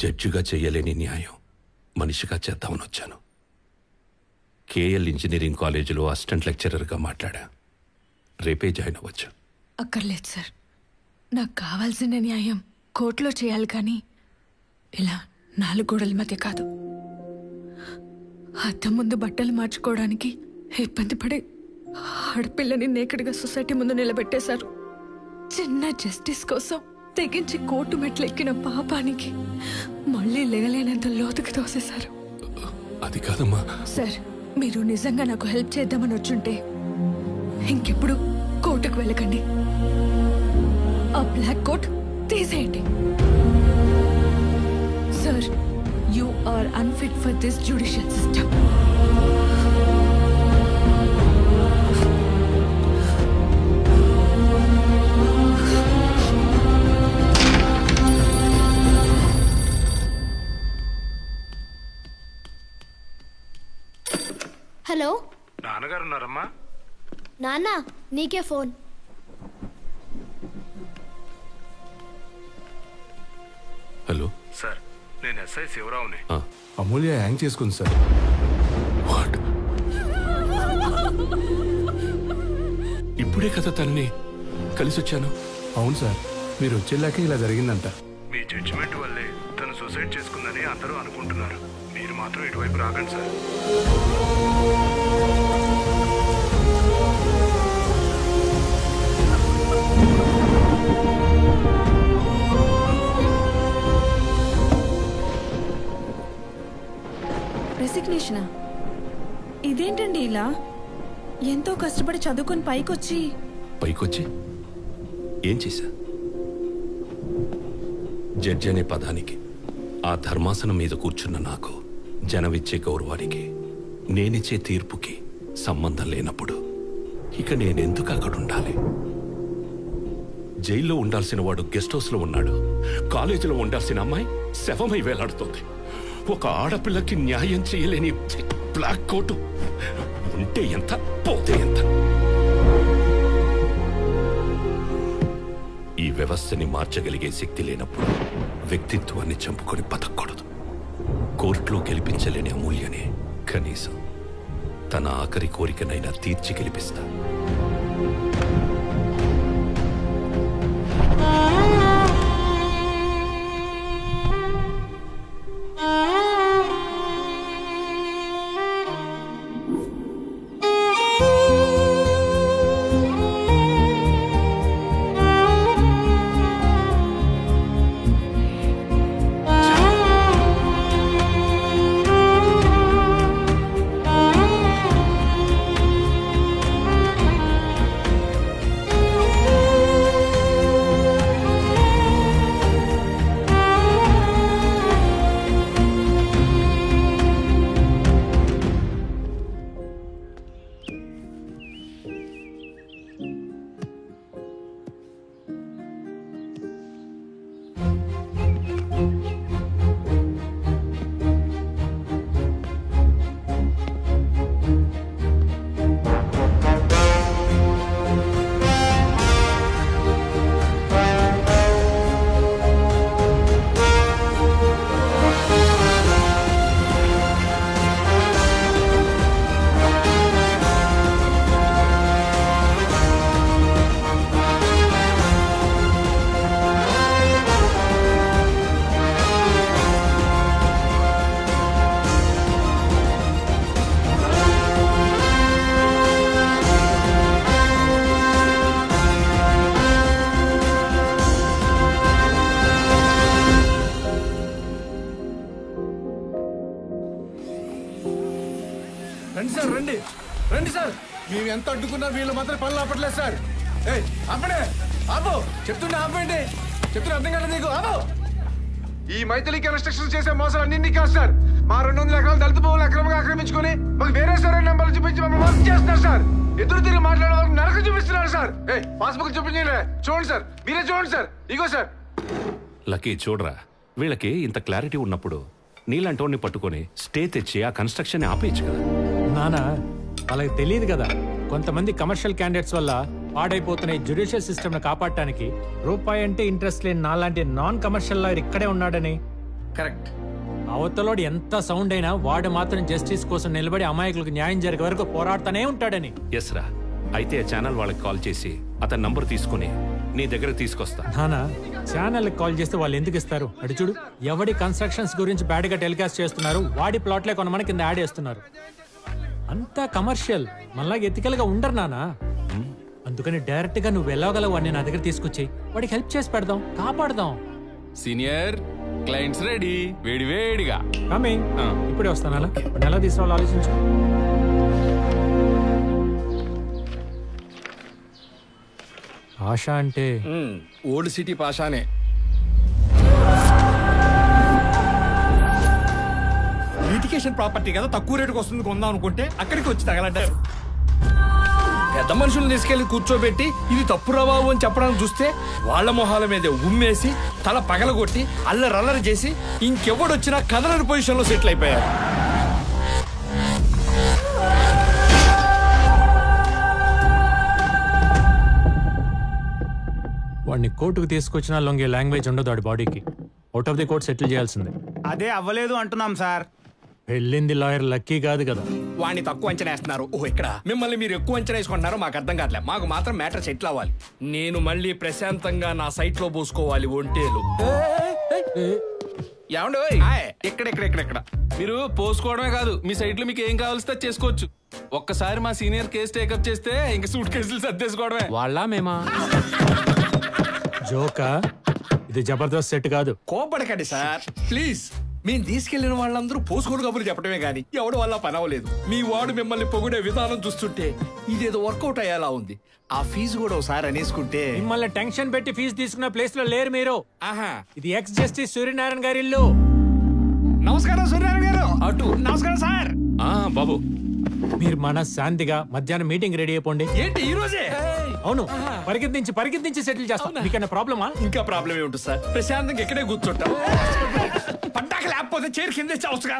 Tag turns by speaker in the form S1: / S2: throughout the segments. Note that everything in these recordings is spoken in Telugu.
S1: జడ్జిగా చెయ్యలేని న్యాయం మనిషిగా చేద్దామని వచ్చాను. కేఎల్ ఇంజనీరింగ్ కాలేజీలో అసిస్టెంట్ లెక్చరర్గా మాట్లాడా. రేపే జాయిన్ అవ్వచ్చు.
S2: అక్కర్లేదు సార్. నాకు కావాల్సిన న్యాయం కోర్టులో చేయాలి, కానీ ఇలా 4 గోడల మధ్య కాదు. అద్దం ముందు బట్టలు మార్చుకోవడానికి ఇబ్బంది పడే ఆడపిల్లని నేకడిగా సొసైటీ ముందు నిలబెట్టేశారు. చిన్న జస్టిస్ కోసం తెగించి కోర్టు మెట్లు ఎక్కిన పాపానికి మళ్ళీ లేగలేనంత లోతుకు తోసేశారు.
S1: అది కాదమ్మా.
S2: సార్, మీరు నిజంగా నాకు హెల్ప్ చేద్దామని వచ్చుంటే ఇంకెప్పుడు కోర్టుకు వెళ్ళకండి. ఆ బ్లాక్ కోట్ తీసేయండి. Sir, you are unfit for this judicial system.
S3: Hello,
S4: నాన్నగారు ఉన్నారమ్మా?
S3: నాన్న, నీకే ఫోన్.
S1: హలో
S4: సార్, నేను ఎస్ఐ శివరావుని.
S5: అమూల్య హ్యాంగ్ చేసుకుంది సార్.
S1: వాట్? ఇప్పుడే కదా తన్ని కలిసి వచ్చాను.
S5: అవును సార్, మీరు వచ్చేలాకే ఇలా జరిగిందంట.
S4: మీ జడ్జిమెంట్ వల్లే తను సూసైడ్ చేసుకుందని అందరూ అనుకుంటున్నారు. మీరు మాత్రం ఇటువైపు రాకండి సార్.
S6: రెసిగ్నేషనా? ఇదేంటండి ఇలా? ఎంతో కష్టపడి చదువుకొని పైకొచ్చి
S1: ఏం చేశా? జడ్జి అనే పదానికి, ఆ ధర్మాసనం మీద కూర్చున్న నాకు, జనమిచ్చే గౌరవానికి, నేనిచ్చే తీర్పుకి సంబంధం లేనప్పుడు ఇక నేనెందుకు అక్కడ ఉండాలి? జైల్లో ఉండాల్సిన వాడు గెస్ట్ హౌస్లో ఉన్నాడు. కాలేజీలో ఉండాల్సిన అమ్మాయి శవమై వేలాడుతోంది. ఒక ఆడపిల్లకి న్యాయం చేయలేని బ్లాక్ కోటు ఉంటే ఎంత, పోతే ఎంత? ఈ వ్యవస్థని మార్చగలిగే శక్తి లేనప్పుడు వ్యక్తిత్వాన్ని చంపుకొని బతకూడదు. కోర్టులో గెలిపించలేని అమూల్యనే కనీసం తన ఆఖరి కోరికనైనా తీర్చి గెలిపిస్తా.
S5: రండి సార్. మేము ఎంత అడ్డుకున్నా వీళ్ళు మాత్రం పనులు ఆపట్లేదు సార్. ఆపడే, ఆపు, చెప్తుండే ఆపండి. చెప్తున్నా అర్థం కాదు నీకు? ఆపు. ఈ మైథిలి కన్స్ట్రక్షన్ చేసే మోసాలు అన్ని కాదు సార్. మా 200 ఎకరాలు దళిత భూములు అక్రమంగా ఆక్రమించుకుని మాకు వేరే సరైన నెంబర్లు చూపించి మమ్మల్ని మోసం చేస్తున్నారు సార్. ఎదురు తిరిగి మాట్లాడే వాళ్ళకి నరకం చూపిస్తున్నారు సార్. పాస్బుక్ చూపించండి, చూడండి సార్, మీరే చూడండి సార్. ఇగో సార్.
S1: లక్కీ చూడరా, వీళ్ళకి ఇంత క్లారిటీ ఉన్నప్పుడు నీలాంటోడిని పట్టుకొని స్టే తెచ్చి ఆ కన్స్ట్రక్షన్ ఆపేయచ్చు కదా.
S7: నానా, వాళ్ళకి తెలియదు కదా, కొంతమంది కమర్షియల్ క్యాండిడేట్స్ వల్ల పాడైపోతున్న జ్యుడిషియల్ సిస్టమ్ను కాపాడటానికి రూపాయి అంటే ఇంట్రెస్ట్ లేని నాలాంటి నాన్ కమర్షియల్ లాయర్ ఇక్కడే ఉన్నాడని.
S8: కరెక్ట్.
S7: అవతలోడు ఎంత సౌండ్ అయినా వాడు మాత్రం జస్టిస్ కోసం నిలబడి అమాయకులకు న్యాయం జరిగే వరకు పోరాడుతూనే ఉంటాడని.
S1: ఎస్ రా. అయితే ఆ ఛానల్ వాళ్ళకి కాల్ చేసి అతని నంబర్ తీసుకుని నీ దగ్గర తీసుకొస్తా.
S7: నానా ఛానల్ కాల్ చేస్తే వాళ్ళు ఎందుకు ఇస్తారు? అటు చూడు, ఎవడి కన్స్ట్రక్షన్స్ గురించి బ్యాడ్ గా టెలికాస్ట్ చేస్తున్నారు, వాడి ప్లాట్లే కొనమని కింద యాడ్ చేస్తున్నారు. అంతా కమర్షియల్, మళ్ళా ఎథికల్ గా ఉండరు నానా. అందుకని డైరెక్ట్ గా నువ్వు వెళ్ళగలవు వాడిని నా దగ్గర తీసుకొచ్చి వాడికి హెల్ప్ చేసి పెడదాం, కాపాడదాం.
S8: సీనియర్ క్లయింట్స్ రెడీ, వేడి వేడిగా.
S7: ఇప్పుడే వస్తాను. అలా ఎలా తీసుకురావాలి ఆలోచించు. పాషా అంటే
S8: ఓల్డ్ సిటీ పాషానే. లిటిగేషన్ ప్రాపర్టీ కదా, తక్కువ రేటుకు వస్తుంది కొందాం అనుకుంటే అక్కడికి వచ్చి తగలంటారు. పెద్ద మనుషులను తీసుకెళ్లి కూర్చోబెట్టి ఇది తప్పురా బాబు అని చెప్పడానికి చూస్తే వాళ్ళ మొహాల మీద ఉమ్మేసి తల పగలగొట్టి అల్లరల్లరి చేసి ఇంకెవడొచ్చినా కదలని పొజిషన్ లో సెటిల్ అయిపోయారు.
S7: వాడిని కోర్టుకు తీసుకొచ్చినా లొంగే లాంగ్వేజ్ ఉండదు వాడి బాడీకి. Out of the court settle చేయాల్సిందే.
S9: అదే అవ్వలేదు అంటున్నాం సార్.
S7: వెళ్ళింది లాయర్ లక్కీ కాదు కదా.
S8: వాడిని తక్కువ అంచనా వేస్తున్నారు. ఓహో, ఇక్కడ మిమ్మల్ని మీరు ఎక్కువ అంచనా వేసుకుంటున్నారో మాకు అర్థం కావట్లేదు. మాకు మాత్రం మ్యాటర్ సెటిల్ అవ్వాలి. నేను మళ్ళీ ప్రశాంతంగా నా సైట్ లో పోసుకోవాలి ఒంటేలు. ఏమండి ఇక్కడ మీరు పోసుకోవడమే కాదు, మీ సైట్ లో మీకు ఏం కావాల్సి చేసుకోవచ్చు. ఒక్కసారి మా సీనియర్ కేసు టేకప్ చేస్తే ఇంకా సూట్ కేసులు సర్దేసుకోవడమే.
S7: వాళ్ళ మేమా జోకా? ఇది జబర్దస్త్ సెట్ కాదు.
S8: కోపడకండి సార్ ప్లీజ్. మేము తీసుకెళ్లిన వాళ్ళందరూ పోసుకోడు కబుర్లు చెప్పడమే గానీ ఎవడు వల్ల పని అవ్వలేదు. మీ వాడు మిమ్మల్ని పొగిడే విధానం చూస్తుంటే ఇదేదో వర్కౌట్ అయ్యేలా ఉంది. ఆ ఫీజు కూడా ఒకసారి అనేసుకుంటే.
S7: మిమ్మల్ని టెన్షన్ పెట్టి ఫీజు తీసుకున్న ప్లేస్ లో లేరు మీరు. ఇది ఎక్స్ జస్టిస్ సూర్యనారాయణ గారి ఇల్లు.
S8: నమస్కారం సూర్యనారాయణ గారు. అటు నమస్కారం సార్.
S1: బాబు
S7: మీరు మన శాంతిగా మధ్యాహ్నం మీటింగ్ రెడీ అయిపోండి.
S8: ఏంటి ఈ రోజే?
S7: అవును, పరిగెత్తించి సెటిల్ చేస్తాం. మీకన్నా ప్రాబ్లమా?
S8: ఇంకా ప్రాబ్లం ఏముంటుంది సార్, ప్రశాంతంగా ఇక్కడే కూర్చుంటాం. పడ్డాక లేకపోతే చైర్ కింద చావచ్చుగా.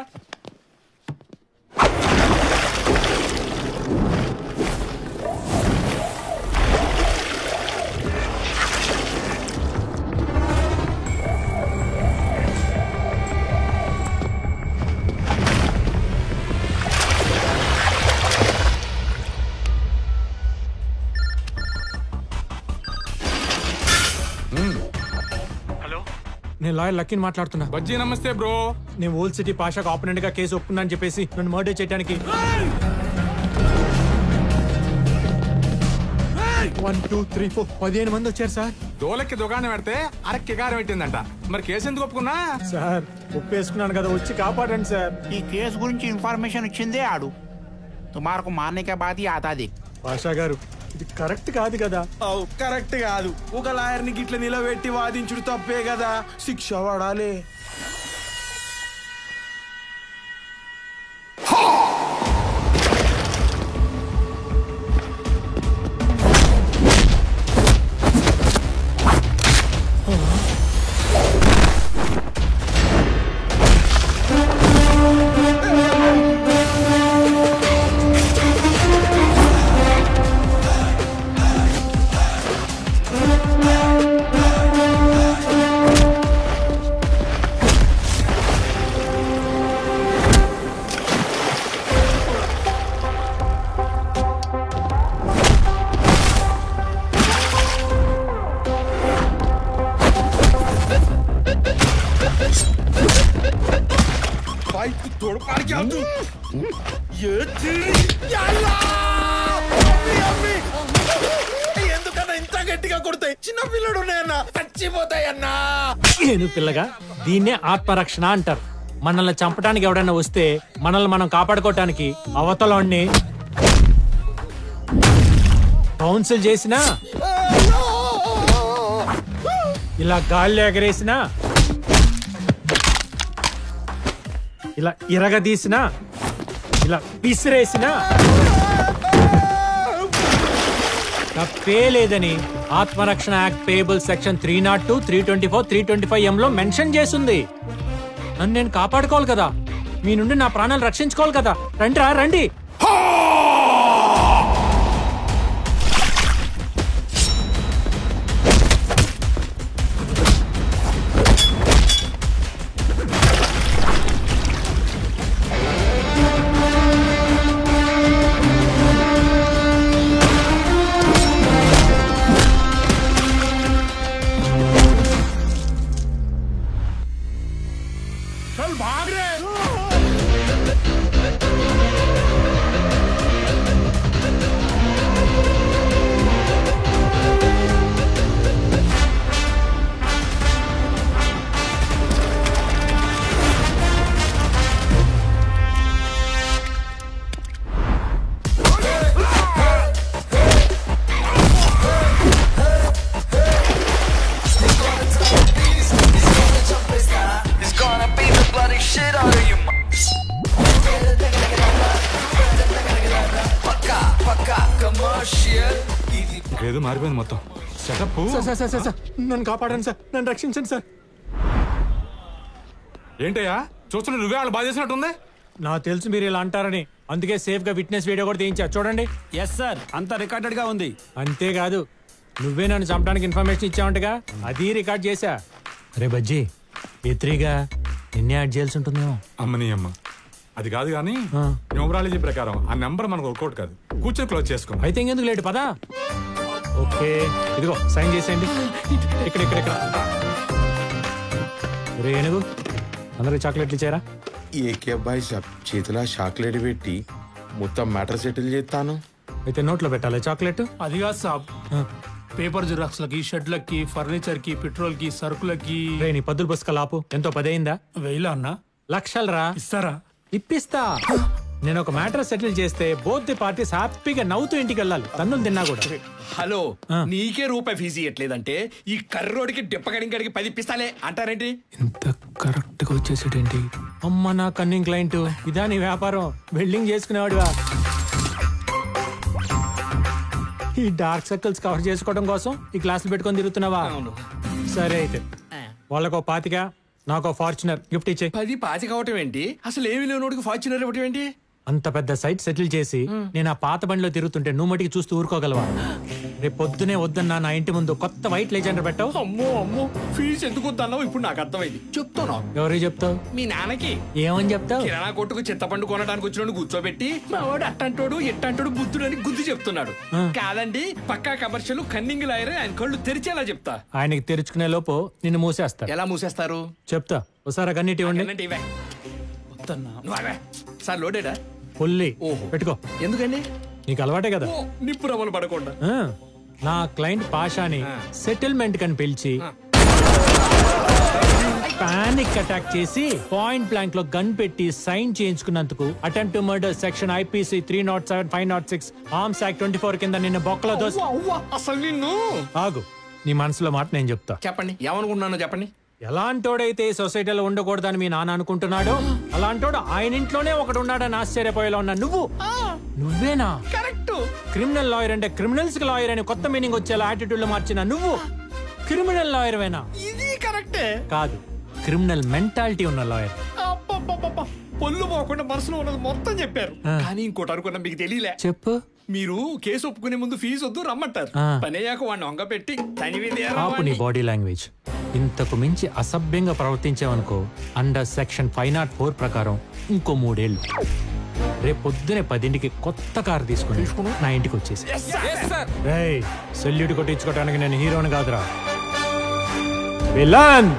S7: నేను లాయర్ లక్కీని మాట్లాడుతున్నా.
S8: బజ్జీ నమస్తే బ్రో.
S7: నేను ఓల్డ్ సిటీ పాషాకు ఆపోనెంట్ గా కేసు ఒప్పుకున్నా అని చెప్పేసి నన్ను మర్డర్ చేయడానికి 1 2 3 4 15 మంది వచ్చారు సార్.
S10: దోలకి దుకాణం పెడితే అరక్కి గారం పెట్టిందంట. మరి కేసు ఎందుకు ఒప్పుకున్నా?
S7: సార్ ఒప్పేసుకున్నాను కదా, వచ్చి కాపాడండి సార్.
S9: ఈ కేసు గురించి ఇన్ఫర్మేషన్ ఇచ్చిందే ఆడు. తుమారకు మారనే బాధి ఆతాది.
S7: పాషా గారు ఇది కరెక్ట్ కాదు కదా.
S8: కరెక్ట్ కాదు. ఒక లాయర్ని గిట్ల నిలబెట్టి వాదించుడు తప్పే కదా, శిక్ష పడాలి. ఎందుకన్నా ఇంత గట్టిగా కొడతాయి? చిన్న పిల్లడు ఉన్నాయన్నా, చచ్చిపోతాయన్నా.
S7: నేను పిల్లగా దీన్నే ఆత్మరక్షణ అంటారు. మనల్ని చంపడానికి ఎవడైనా వస్తే మనల్ని మనం కాపాడుకోవటానికి అవతలని కౌన్సిల్ చేసినా, ఇలా గాల్లో ఎగరేసినా, ఇలా ఇరగదీసినా, ఇలా విసిరేసినా తప్పే లేదని ఆత్మరక్షణ యాక్ట్ పేయబుల్ సెక్షన్ 302, 324, 325M లో మెన్షన్ చేసింది. నన్ను నేను కాపాడుకోవాలి కదా, మీ నుండి నా ప్రాణాలు రక్షించుకోవాలి కదా. రండి రండి.
S5: चल भाग रे
S10: ఏదో మారిపోయింది మొత్తం సెటప్.
S7: నన్ను కాపాడండి సార్, నన్ను రక్షించండి సార్.
S10: ఏంటయ్యా చూస్తున్నా నువ్వే వాళ్ళు బాధ చేసినట్టుంది.
S7: నాకు తెలుసు మీరు ఇలా అంటారని, అందుకే సేఫ్ గా విట్నెస్ వీడియో కూడా తీయించా చూడండి.
S11: ఎస్ సార్, అంతా రికార్డెడ్ గా ఉంది.
S7: అంతేకాదు నువ్వే నన్ను చంపడానికి ఇన్ఫర్మేషన్ ఇచ్చావంటగా, అది రికార్డ్ చేశా. రే బజ్జీ, ఎత్రీగా నిన్నే యాడ్ చేయాల్సి ఉంటుందేమో.
S10: అమ్మని అమ్మ అది కాదు కానీ న్యూమరాలజీ ప్రకారం ఆ నెంబర్ మనకు వర్కౌట్ కాదు. కూర్చొని క్లోజ్ చేసుకో.
S7: అయితే ఇంకెందుకు లేట్ పదా. ఓకే ఇదిగో సైన్ చేసేయండి. ఇక్కడ ఇక్కడ ఇక్కడ రే ఏనుగు, అందరూ చాక్లెట్లు ఇచ్చారా?
S12: ఏకే అబ్బాయి చేతిలో చాక్లెట్ పెట్టి మొత్తం మ్యాటర్ సెటిల్ చేస్తాను.
S7: అయితే నోట్లో పెట్టాలి చాక్లెట్.
S8: అది కాదు సాబ్, పేపర్ జిరాక్స్ లకి, షెడ్లకి, ఫర్నిచర్ కి, పెట్రోల్ కి, సరుకులకి.
S7: రే నీ పద్దులు బస్కలాపు. ఎంతో 10 అయిందా?
S8: 1000 అన్నా?
S7: లక్షలు రా.
S8: ఇస్తారా?
S7: ఇప్పిస్తా. నేను ఒక మ్యాటర్ సెటిల్ చేస్తే బోత్ ది పార్టీస్ హ్యాపీగా నవ్వుతూ ఇంటికి వెళ్ళాలి, తన్నులు తిన్నా కూడా.
S8: హలో, నీకే రూపాయి ఫీజు ఇవ్వట్లేదంటే ఈ కర్రోడికి డిప్పకడికి 10 ఇప్పిస్తాలే అంటారేంటి?
S7: ఇంత కరెక్ట్ గా వచ్చేసేటేంటి? అమ్మ నా కన్నింగ్ క్లయింట్, ఇదా నీ వ్యాపారం? వెల్డింగ్ చేసుకునేవాడువా? ఈ డార్క్ సర్కిల్స్ కవర్ చేసుకోవడం కోసం ఈ క్లాసులు పెట్టుకొని తిరుగుతున్నావా? సరే అయితే వాళ్ళకో 25, నాకో ఫార్చునర్ గిఫ్ట్ ఇచ్చే.
S8: 10 25 అవటం ఏంటి? అసలు ఏమి లేనోడికి ఫార్చునర్ ఇవ్వటం ఏంటి?
S7: అంత పెద్ద సైట్ సెటిల్ చేసి నేను ఆ పాత బండిలో తిరుగుతుంటే నువ్వు మటుకి చూస్తూ ఊరుకోగలవా? రేపు పొద్దునే వద్దన్నా నా ఇంటి ముందు కొత్త వైట్ లెజెండర్ పెట్టావు.
S8: అమ్మో అమ్మో, ఫీజు ఎందుకు వద్దన్నావు ఇప్పుడు నాకు అర్థమైంది. చెప్తాను.
S7: ఎవరికి చెప్తావు?
S8: మీ నాన్నకి.
S7: ఏమని చెప్తావు?
S8: కిరాణా కొట్టుకు చింతపండు కొనడానికి వచ్చినోడు కూర్చోబెట్టి మా వాడు అట్టంటోడు ఎట్టంటోడు బుద్ధుడని గుద్దు చెప్తున్నాడు. కాదండి, పక్కా కమర్షియల్ కన్నింగ్ లాయర్, ఆయన కళ్ళు తెరిచేలా చెప్తా.
S7: ఆయనకి తెరుచుకునే లోపు నిన్ను మూసేస్తా.
S8: ఎలా మూసేస్తారు
S7: చెప్తా. ఒకసారి కన్నీటి ఇవ్వండి.
S8: సార్ లోడేడా?
S7: పుల్లి పెట్టుకో.
S8: ఎందుకండి?
S7: నీకు అలవాటే కదా.
S8: నిప్పు రవ్వలు పడకుండా.
S7: నా క్లయింట్ పాషాని సెటిల్మెంట్ కని పిలిచి పానిక్ అటాక్ చేసి పాయింట్ బ్లాంక్ లో గన్ పెట్టి సైన్ చేయించుకున్నందుకు attempt to murder section IPC 307, 506, arms act 24 కింద నిన్న బొక్కలో దోసి.
S8: అసలు నిన్ను.
S7: ఆగు, నీ మనసులో మాట నేను చెప్తా.
S8: చెప్పండి, ఏమనుకున్నానో చెప్పండి.
S7: ఎలాంటోడైతే సొసైటీలో ఉండకూడదని మీ నాన్న అనుకుంటున్నాడు, అలాంటోడు ఆయన ఇంట్లోనే ఒకడు ఉన్నాడని ఆశ్చర్యపోయేలా ఉన్నా నువ్వేనా?
S8: కరెక్ట్.
S7: క్రిమినల్ లాయర్ అంటే క్రిమినల్స్ కి లాయర్ అని కొత్త మీనింగ్ వచ్చేలా యాటిట్యూడ్ లో మార్చిన నువ్వు క్రిమినల్ లాయర్ వేనా?
S8: ఇది కరెక్టే.
S7: కాదు, క్రిమినల్ మెంటాలిటీ ఉన్న లాయర్.
S8: పొల్లు పోకుండా మనసులో ఉన్నది మొత్తం చెప్పారు. కానీ ఇంకోటి అనుకున్నా, మీకు తెలియలే.
S7: చెప్పు.
S8: మీరు కేసు ఒప్పుకునే ముందు ఫీజు వద్దు రమ్మంటారు. పని అయ్యాక వాడిని వంగ పెట్టి
S7: ఆపు నీ బాడీ లాంగ్వేజ్. ఇంతకు మించి అసభ్యంగా ప్రవర్తించావనుకో అండర్ సెక్షన్ 504 ప్రకారం ఇంకో 3 ఏళ్ళు. రేపు పొద్దునే 10ంటికి కొత్త కారు తీసుకుని నా ఇంటికి వచ్చేసి. సెల్యూట్ కొట్టించుకోవడానికి నేను హీరోని కాదురా, విలన్.